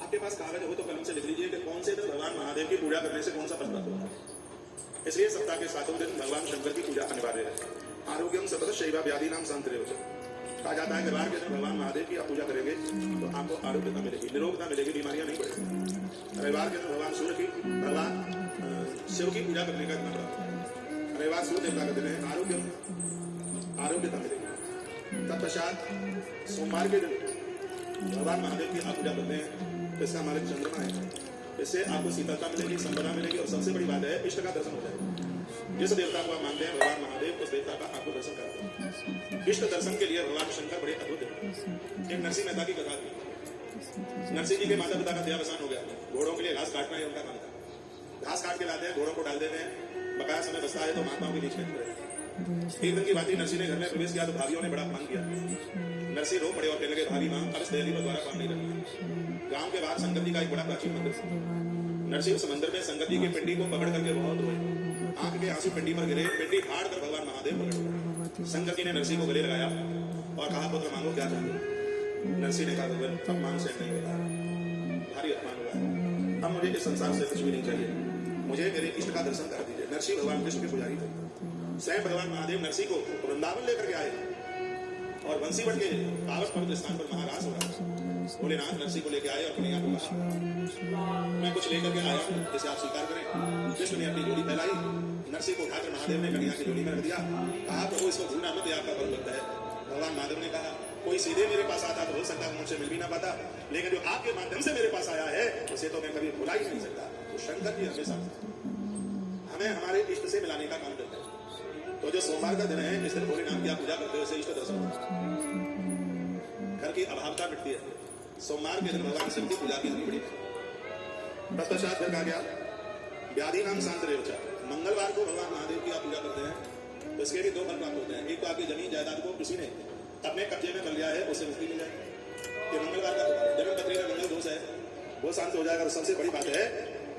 आपके पास कागज हो तो कलम से लिख लीजिए कि कौन से दिन भगवान महादेव की पूजा करने से कौन सा फल प्राप्त होता है। इसलिए सप्ताह के 7 दिन भगवान शंकर की पूजा अनिवार्य है। आरोग्यम सतत शैवा व्याधि नाम शांतिरेव कहा जाता है कि रविवार के दिन भगवान महादेव की आप पूजा करेंगे तो आपको आरोग्यता मिलेगी, निरोगता मिलेगी, बीमारियां नहीं बढ़ेगी। रविवार के दिन भगवान शिव की पूजा करने का दिन है। रविवार सूर्य देवता का दिन है। आरोग्यता मिलेगी। तत्पश्चात सोमवार के दिन भगवान महादेव की आप पूजा करते हैं तो इसका मालिक चंद्रमा है, इससे आपको शीतलता मिलेगी, संपदा मिलेगी और सबसे बड़ी बात है इष्ट का दर्शन हो जाएगा। जिस देवता को आप मानते हैं भगवान महादेव, उस देवता का आपको दर्शन करते हैं। इष्ट दर्शन के लिए भगवान शंकर बड़े अद्भुत हैं। एक नरसिंह मेहता की कथा थी। नरसिंह जी के माता पिता का देहावसान हो गया, घोड़ों के लिए घास काटना है उनका काम था। घास काट के लाते हैं, घोड़ों को डाल देते हैं, बकाया समय बचता है तो महात्माओं के बीच में एक दिन की बात ही नरसिंह ने घर में प्रवेश किया तो भाभियों ने बड़ा अपमान किया। नरसिंह रो पड़े और कहने लगे भाभी माँ अब इस दयाली द्वारा काम नहीं करना। गांव के बाहर शंकर जी का एक बड़ा प्राचीन मंदिर। नरसिंह उस मंदिर में शंकर जी की पिंडी को पकड़ करके बहुत रोए, आंख के आंसू पिंडी पर गिरे, पिंडी फाड़ कर भगवान महादेव पकड़। शंकर जी ने नरसिंह को गले लगाया और कहा पुत्र मांगो क्या चाहते। नरसिंह ने कहा अपमान से नहीं होता, भारी अपमान हुआ है, अब मुझे इस संसार से कुछ भी नहीं चाहिए, मुझे मेरे इष्ट का दर्शन कर दीजिए। नरसिंह भगवान कृष्ण के पुजारी थे। स्वयं भगवान महादेव नरसिंह को वृंदावन लेकर के आए और बंसीवट के पावन पवित्र स्थान पर महाराज हो रहा। भोलेनाथ नरसिंह को लेकर आए और कन्हैया को कहा मैं कुछ लेकर के आया हूँ, जिसे आप स्वीकार करें। कृष्ण ने अपनी जोड़ी फैलाई, नरसिंह को उठाकर महादेव ने कन्हैया की जोड़ी में रख दिया। कहा प्रभु इसको भूलना मत, आपका बल लगता है। भगवान महादेव ने कहा कोई सीधे मेरे पास आता तो हो सकता है मुझसे मिल भी ना पाता, लेकिन जो आपके माध्यम से मेरे पास आया है उसे तो मैं कभी भुला ही नहीं सकता। तो शंकर जी हमेशा हमें हमारे इष्ट से मिलाने का काम करते हैं। तो जो सोमवार का दिन है, इस दिन भोलेनाथ की आप पूजा करते हो, इष्ट दर्शन घर की अभावता मिटती है। सोमवार के दिन भगवान शिव की पूजा की बड़ी। तत्पश्चात फिर कहा गया व्याधि नाम शांतिरेवचा। मंगलवार को भगवान महादेव की आप पूजा करते हैं तो इसके भी 2 फल प्राप्त होते हैं। एक तो आपकी जमीन जायदाद को किसी ने अपने कब्जे में कर लिया है, उससे मुक्ति मिल जाएगी। ये मंगलवार का जन्म पत्री में मंगल दोष है, वो शांत हो जाएगा। सबसे बड़ी बात है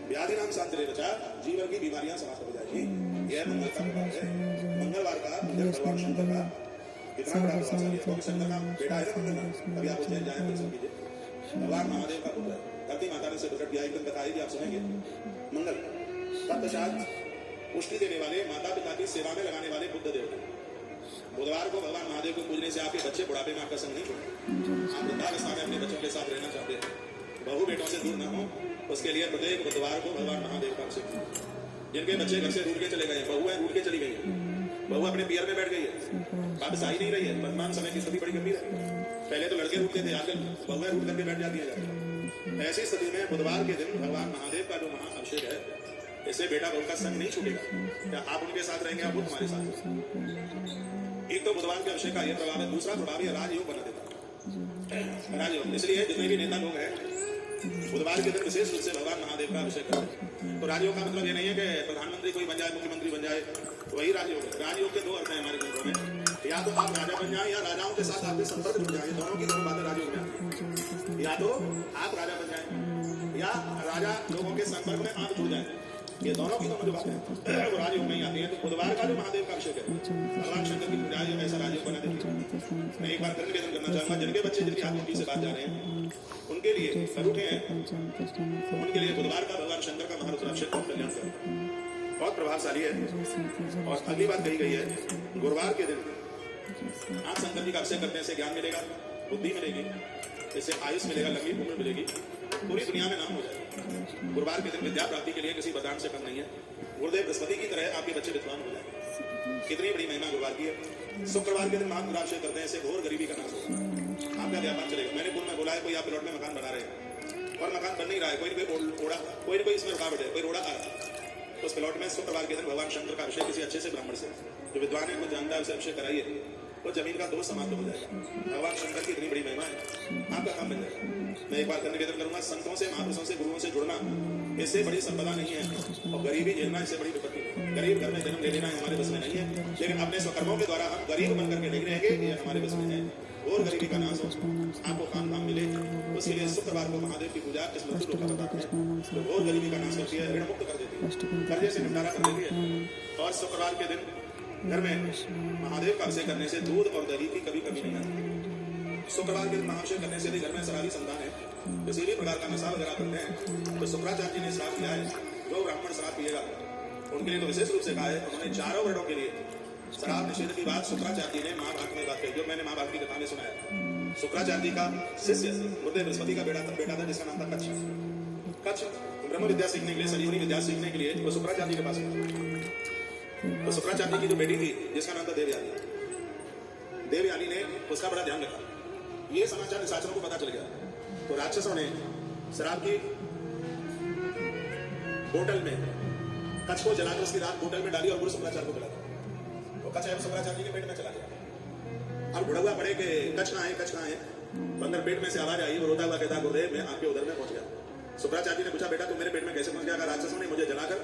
व्याधि नाम शांतिरेवचा, जीवन की बीमारियां समाप्त हो जाएगी। यह मंगल का प्रभाव है। मंगलवार का भगवान शंकर का इतना बड़ा प्रभावशाली है। शंकर का बेटा है ना मंगल, अभी आप उज्जैन जाए दर्शन कीजिए। भगवान महादेव का पुत्र धरती माता ने से प्रकट किया। एक दिन कथा आएगी, आप सुनेंगे। मंगल तत्पश्चात पुष्टि देने वाले, माता पिता की सेवा में लगाने वाले बुद्ध देवता। बुधवार को भगवान महादेव को पूजने से आपके बच्चे बुढ़ापे में आपका संग नहीं छोड़ेंगे। आप वृद्धावस्था में अपने बच्चों के साथ रहना चाहते हैं, बहू बेटों से दूर न हो, उसके लिए प्रत्येक बुधवार को भगवान महादेव का अभिषेक कीजिए। जिनके बच्चे घर से रूठ के चले गए, बहुएं रूठ के चली गई है, बहू अपने पियर में बैठ गई है, वापस आ ही नहीं रही है। वर्तमान समय की स्थिति बड़ी गंभीर है। पहले तो लड़के रूठते थे, आजकल बहुएं रूठ करके बैठ जाती है। ऐसी स्थिति में बुधवार के दिन भगवान महादेव का जो महाअभिषेक है, इससे बेटा बहू का संग नहीं छूटेगा। क्या आप उनके साथ रहेंगे, आप वो तुम्हारे साथ। एक तो बुधवार के अभिषेक का यह प्रभाव है। दूसरा प्रभाव है राजयोग बना देता। राजयोग, इसलिए जितने भी नेता लोग हैं बुधवार के दिन विशेष रूप से भगवान महादेव का अभिषेक करते हैं। तो राजयोग का मतलब ये नहीं है कि प्रधानमंत्री कोई बन जाए, मुख्यमंत्री बन जाए, वही राजयोग है। राजयोग के 2 अर्थ हैं हमारे ग्रंथों में, या तो आप राजा बन जाए या राजाओं के साथ आपके संपर्क जुड़ जाए। दोनों की दोनों बातें राजयोग में। या तो आप राजा बन जाए या राजा लोगों के संपर्क में आप जुड़ जाए। ये दोनों की दोनों जो बातें हैं वो राजयोग में ही आती है। तो बुधवार का जो महादेव का अभिषेक है, भगवान शंकर की पूजा है, ऐसा राजयोग बना देखिए। मैं एक बार फिर निवेदन करना चाहूंगा, जिनके बच्चे जिनकी आप से बात जा रहे हैं उनके लिए रूठे हैं, उनके लिए बुधवार का भगवान शंकर का महारुद्राभिषेक कल्याण बहुत प्रभावशाली है। और अगली बात कही गई है गुरुवार के दिन आप शंकर जी का अभिषेक करने से ज्ञान मिलेगा, बुद्धि मिलेगी, इससे आयुष मिलेगा, लंबी उम्र मिलेगी, पूरी दुनिया में नाम हो जाएगा। गुरुवार के दिन विद्या प्राप्ति के लिए किसी वरदान से कम नहीं है। गुरुदेव बृहस्पति की तरह आपके बच्चे विद्वान हो जाए। कितनी बड़ी महिमा गुरुवार की है। शुक्रवार के दिन महारुद्राभिषेक करते हैं, इससे घोर गरीबी का नाश होगा, आपका व्यापार चलेगा। मैंने पूर्व में बोला है, कोई आप प्लॉट में मकान बना रहे हैं और मकान बन नहीं रहा है, कोई ना कोई इसमें रुकावट है, कोई रोड़ा आ रहा है, तो उस प्लॉट में शुक्रवार के दिन भगवान शंकर का अभिषेक किसी अच्छे से ब्राह्मण से, जो विद्वान है, कुछ जानता है, उसे अभिषेक कराइए, तो जमीन का दोष समाप्त हो जाएगा। भगवान शंकर की इतनी बड़ी महिमा है, आपका काम बन जाएगा। मैं एक बार फिर निवेदन करूंगा, संतों से, महापुरुषों से, गुरुओं से जुड़ना इससे बड़ी संपदा नहीं है, और गरीबी झेलना इससे बड़ी विपत्ति है। गरीब घर में जन्म ले लेना हमारे बस में नहीं है, लेकिन अपने स्वकर्मों के द्वारा हम गरीब बनकर के नहीं रहेंगे, ये हमारे बस में है। और गरीबी का नाश हो, आपको काम धाम मिले, उसके लिए शुक्रवार को महादेव की पूजा इस मृत्यु लोक का बताते हैं। तो और गरीबी का नाश करती है, ऋण मुक्त कर देती है, कर्जे से निपटारा कर देती है। और शुक्रवार के दिन घर में महादेव का अभिषेक करने से दूध और दही की कभी कमी नहीं आती। शुक्रवार के दिन महाभिषेक करने से भी घर में शराबी संतान है, किसी भी प्रकार का नशा वगैरह करते हैं, तो शुक्राचार्य जी ने श्राप दिया है, जो ब्राह्मण शराब पिएगा उनके लिए तो विशेष रूप से कहा है। उन्होंने चारों वर्णों के लिए शराब निषेध की बात शुक्राचार्य जी ने महाभारत में बात कही, जो मैंने महाभारत की कथा में सुना है। शुक्राचार्य जी का शिष्य गुरुदेव बृहस्पति का बेटा था, जिसका नाम था कच्छ। कच्छ ब्रह्म विद्या सीखने के लिए, संजीवनी विद्या सीखने के लिए वो शुक्राचार्य जी के पास गया। तो शुक्राचार्य जी की जो बेटी थी जिसका नाम था देवयानी, देवयानी ने उसका बड़ा ध्यान रखा। ये समाचार निशाचरों को पता चल गया, तो राक्षसों ने शराब की बोतल में कच्छ को जलाकर उसकी रात बोतल में डाली और गुरु शुक्राचार्य को पिला दिया। तो कच्छ शुक्राचार्य जी के पेट में चला गया। अब ढुढ़ा पड़े कि कच्छ कहाँ है, कच्छ कहाँ है। तो अंदर पेट में से आवाज आई, वो रोता हुआ कहता गुरुदेव मैं आपके उदर में पहुंच गया। शुक्राचार्य जी ने पूछा बेटा तुम मेरे पेट में कैसे पहुंच गया? राक्षसों ने मुझे जलाकर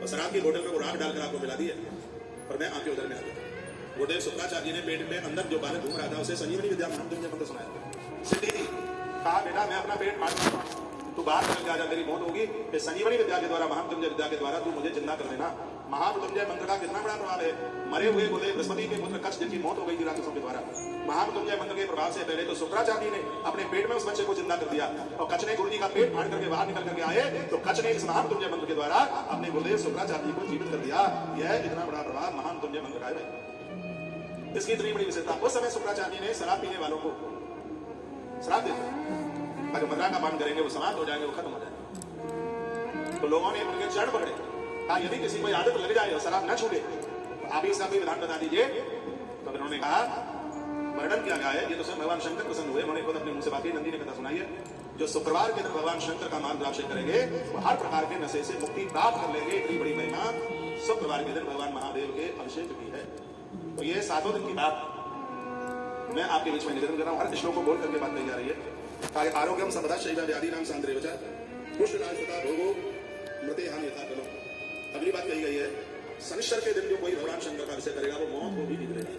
और शराब की बोतल में वो राख डालकर आपको मिला दी है और मैं आपके उदर में आ गया। गुरुदेव शुक्राचार्य जी ने पेट में अंदर जो बालक घूम रहा था उसे संजीवनी विद्या महामंत्र मंत्र सुनाया। सिद्धि दी, कहा बेटा मैं अपना पेट फाड़ तू बाहर निकल जा, तेरी मौत होगी। इस संजीवनी विद्या के द्वारा, महामृत्युंजय विद्या के द्वारा तू मुझे जिंदा कर देना। महामृत्युंजय मंत्र का कितना बड़ा प्रभाव है। मरे हुए गुरुदेव बृहस्पति के पुत्र कच्छ जिनकी मौत हो गई थी राक्षसों के द्वारा, महामृत्युंजय मंत्र के प्रभाव से पहले तो शुक्राचार्य ने अपने पेट में उस बच्चे को जिंदा कर दिया और कच्छ ने गुरु जी का पेट फाड़ करके बाहर निकल करके आए तो कच्छ ने इस महामृत्युंजय मंत्र के द्वारा अपने गुरुदेव शुक्राचार्य जी को जीवित कर दिया। यह इतना बड़ा प्रभाव महामृत्युंजय मंत्र का है। इसकी इतनी बड़ी विशेषता। उस समय शुक्राचार्य ने शराब पीने वालों को श्राप देते, अगर मदरा का पान करेंगे वो समाप्त हो जाएंगे, वो खत्म हो जाएंगे। तो लोगों ने उनके चरण पकड़े, कहा यदि किसी को आदत लग जाए और शराब न छूटे तो आप इसका कोई विधान बता दीजिए। तो उन्होंने कहा वर्णन किया गया है, ये तो स्वयं भगवान शंकर प्रसन्न हुए, उन्होंने खुद अपने मुंह से बात की। नंदी ने कथा सुनाई है, जो शुक्रवार के दिन भगवान शंकर का मार्गदर्शन करेंगे वो हर प्रकार के नशे से मुक्ति प्राप्त कर लेंगे। इतनी बड़ी महिमा शुक्रवार के दिन भगवान महादेव के अभिषेक की है। तो ये 7 दिन की बात मैं आपके बीच में निवेदन कर रहा हूँ। हर श्लोक को बोल करके बात कही जा रही है। आरोग्यम संपदा शैव व्याधि नाम सांद्रेवचा पुष्टराजता भोगो मृते हानि यथा करो। अगली बात कही गई है, शनिश्चर के दिन जो कोई भगवान शंकर का अभिषेक करेगा वो मौत को भी जीत लेगा।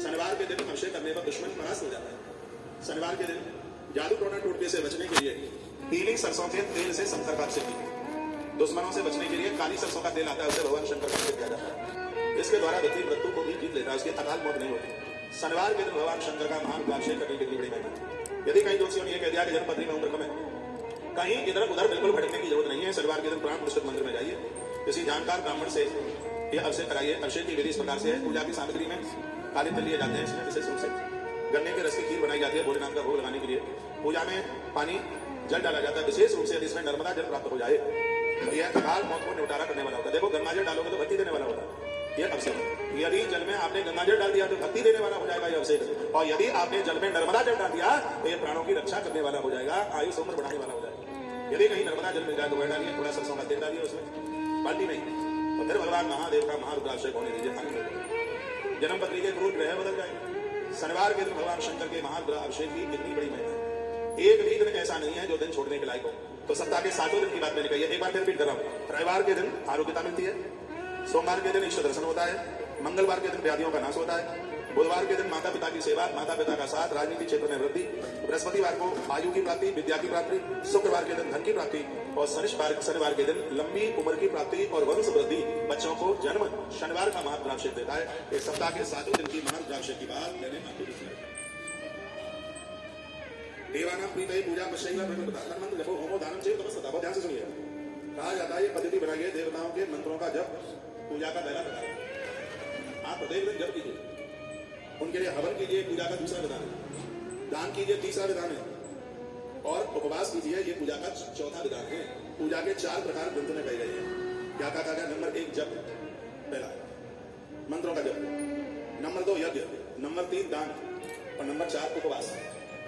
शनिवार के दिन अभिषेक करने पर दुश्मन परास्त हो जाता है। शनिवार के दिन जादू टोना टोटके से बचने के लिए पीली सरसों के तेल से शंकर का अभिषेक कीजिए। दुश्मनों से बचने के लिए काली सरसों का तेल आता है, उसे भगवान शंकर का अभिषेक किया जाता है। इसके द्वारा व्यक्ति मृत्यु को भी जीत लेता है, उसकी अकाल मौत नहीं होती। शनिवार के दिन भगवान शंकर का महान अभिषेक करने की बड़ी महिमा। यदि कहीं ज्योतिषियों ने कह दिया कि जन्मपत्री में उम्र कम है, कहीं इधर उधर बिल्कुल भटकने की जरूरत नहीं है। शनिवार के दिन पुराण पुरुषोत्तम मंदिर में जाइए, किसी जानकार ब्राह्मण से ये अभिषेक कराइए। अभिषेक की विधि इस प्रकार से है, पूजा की सामग्री में काले तिल लिए जाते हैं, इसमें विशेष रूप से गन्ने के रस की खीर बनाई जाती है भोलेनाथ का भोग लगाने के लिए। पूजा में पानी जल डाला जाता है, विशेष रूप से इसमें नर्मदा जल प्राप्त हो जाए तो यह अकाल मौत को निपटारा करने वाला होता है। देखो गंगा जल डालोगे तो भक्ति देने वाला होता है यह अभिषेक। यदि जल में आपने गंगा जल डाल दिया तो भक्ति देने वाला हो जाएगा यह अभिषेक, और यदि आपने जल में नर्मदा जल डाल दिया तो ये प्राणों की रक्षा करने वाला हो जाएगा, आयुष उम्र बढ़ाने वाला हो जाएगा। यदि कहीं नर्मदा जल मिल जाए तो वह डालिए, थोड़ा सरसों का तेल डालिए उसमें, बाल्टी नहीं। और फिर भगवान महादेव का महारुद्राभिषेक होने दीजिए। जन्म पत्री के क्रूर ग्रह बदल जाएंगे। शनिवार के दिन भगवान शंकर के महारुद्राभिषेक की कितनी बड़ी महिमा है। एक भी दिन ऐसा नहीं है जो दिन छोड़ने के लायक हो। तो सप्ताह के 7 दिन की बात मैंने कही है, एक बार फिर रिपीट कर रहा हूँ। रविवार के दिन आरोग्यता मिलती है, सोमवार के दिन ईश्वर दर्शन होता है, मंगलवार के दिन व्याधियों का नाश होता है, बुधवार के दिन माता पिता की सेवा, माता पिता का साथ, राजनीतिक क्षेत्र में वृद्धि, बृहस्पतिवार को आयु की प्राप्ति, विद्या की प्राप्ति, शुक्रवार के दिन धन की प्राप्ति और शनिवार के दिन लंबी उम्र की प्राप्ति और वंश वृद्धि, बच्चों को जन्म शनिवार का महारुद्राभिषेक देता है। इस सप्ताह के 7 दिन की महारुद्राभिषेक की बात मैंने आपको दी। देवानां प्रीतये पूजा पश्चैव ब्रह्मपदार्थं मंत्र जपो होमो दानं चेत् तपस्या। बहुत ध्यान से सुनिए, कहा जाता है ये पद्धति बनाइए देवताओं के मंत्रों का जप पूजा का पहला प्रकार है। आप प्रत्येक दिन जप कीजिए, उनके लिए हवन कीजिए, पूजा का दूसरा विधान है, दान कीजिए तीसरा विधान है, और उपवास कीजिए ये पूजा का चौथा विधान है। पूजा के 4 प्रकार ग्रंथों में कहे गए हैं। क्या कहा गया? नंबर 1 जप, पहला मंत्रों का जप, नंबर 2 यज्ञ, नंबर 3 दान और नंबर 4 उपवास।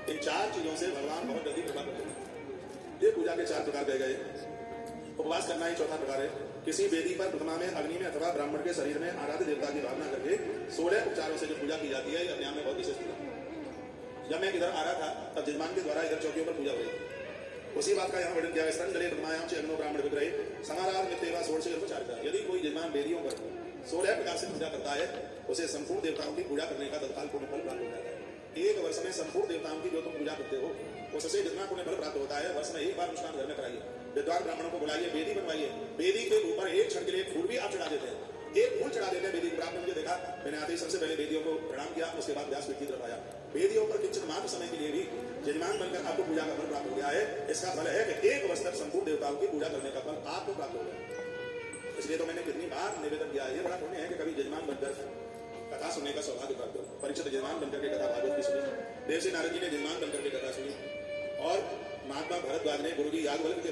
इन 4 चीजों से भगवान बहुत जल्दी कृपा करते हैं। ये पूजा के 4 प्रकार कहे गए। उपवास करना ही चौथा प्रकार है। किसी वेदी पर प्रतिमा में, अग्नि में अथवा ब्राह्मण के शरीर में आराध्य देवता की भावना करके 16 उपचारों से जो पूजा की जाती है, यह अपने आप में बहुत विशेष पूजा है। जब मैं इधर आ रहा था तब जजमान के द्वारा इधर चौकियों पर पूजा हो रही थी। उसी बात का यहाँ वर्णन किया है। स्तंजलि प्रतिमायां च अग्नो ब्राह्मण विग्रहे समाराध मित्येवा 16 उपचार। यदि कोई जजमान वेदियों पर 16 प्रकार से पूजा करता है, उसे संपूर्ण देवताओं की पूजा करने का तत्काल पुण्य फल प्राप्त हो जाता है। एक वर्ष में संपूर्ण देवताओं की जो तुम पूजा करते हो उससे जितना पुण्य फल प्राप्त होता है, वर्ष में एक बार अनुष्ठान घर में कराइए, विद्वान ब्राह्मणों को बुलाइए, वेदी बनवाइए, वेदी के ऊपर एक क्षण के लिए फूल भी आप चढ़ा देते हैं, एक फूल चढ़ा देते हैं वेदी पर। आपने मुझे देखा, मैंने आते ही सबसे पहले वेदियों को प्रणाम किया, उसके बाद व्यासपीठ की तरफ आया, वेदियों पर किंचित मात्र समय के लिए भी यजमान बनकर आपको पूजा का फल प्राप्त हो गया है। इसका फल है कि 1 वर्ष तक संपूर्ण देवताओं की पूजा करने का फल आपको प्राप्त हो गया। इसलिए तो मैंने कितनी बार निवेदन किया, ये बड़ा पुण्य है कि कभी यजमान बनकर कथा सुनने का सौभाग्य प्राप्त हो। परीक्षित यजमान बनकर के कथा भागवत की सुनी, देवसी नारद जी ने यजमान बनकर के कथा सुनी, और महात्मा भरद्वाज ने गुरु जी याज्ञवल्क्य के